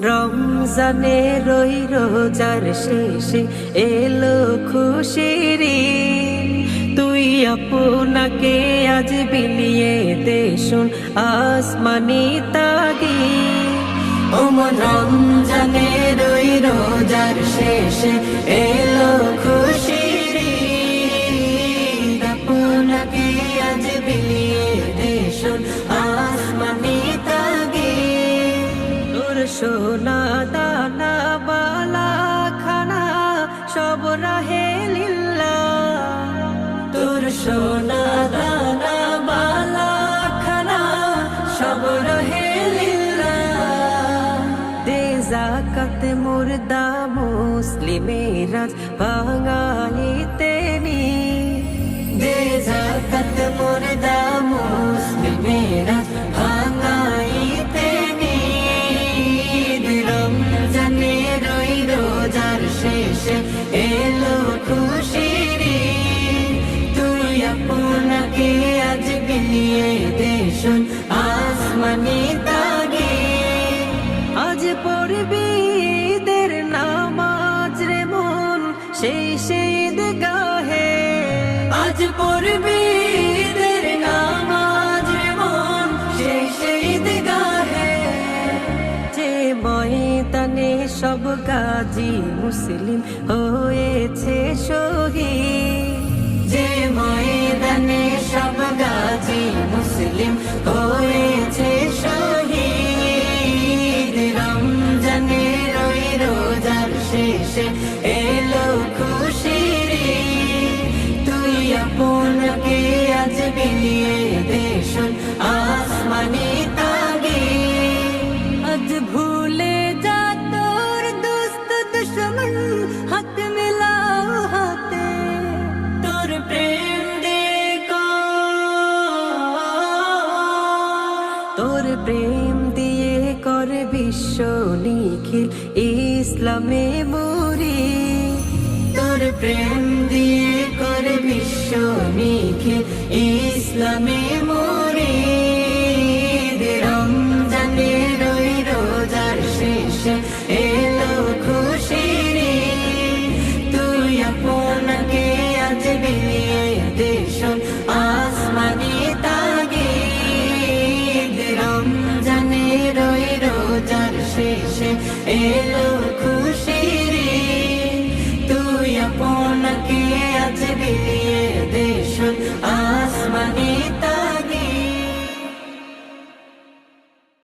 রমজানে রই রোজার শেষে এলো খুশির ঈদ। তুই আপনাকে আজ বিলিয়ে দে শুন আসমানি তাগীদ। রমজানে রই রোজার শেষে এলো খুশির ঈদ। আপনাকে আজ বিলিয়ে দে শুন আসমানি তাগীদ। তোর সোনা দানা বালা খানা সব রাহে লিল্লাহ। তোর সোনা দানা বালা খানা সব রাহে লিল্লাহ। দে যাকাত মুর্দা মুসলিমেরাজ ভাঙাইতে নি। দে যাকাত মুর্দা মুসলিমেরাজ ভাঙাইতে নি। রমজানে রই রোজার শেষে এলো খুশির ঈদ। তুই আপনাকে আজ বিলিয়ে দে শুন আসমানি তাগীদ। আজ পড়বি ঈদের নামাজ রে মন সেই ঈদগাহে। আজ পড়বি ঈদের নামাজ রে মন সেই ঈদগাহে। যে ময়দানে সব গাজী মুসলিম হয়েছে শহীদ। যে ময়দানে সব গাজী মুসলিম হয়েছে শহীদ। রমজানে রই রোজার শেষে এলো খুশির ঈদ। তুই আপনাকে আজ বিলিয়ে দে শুন আসমানি তাগীদ। আজ ভুলে যা তোর দোস্ত দুশ্মন হাত মিলাও হাতে। তোর প্রেম দিয়ে তোর প্রেম দিয়ে কর বিশ্ব নিখিল ইসলামে মরি। তোর প্রেম দিয়ে কর বিশ্ব নিখিল ইসলামে মরি। রমজানে রই রোজার শেষে এলো খুশির ঈদ। তুই আপনাকে আজ বিলিয়ে দে শুন আসমানি তাগীদ। রমজানে রই রোজার শেষে এলো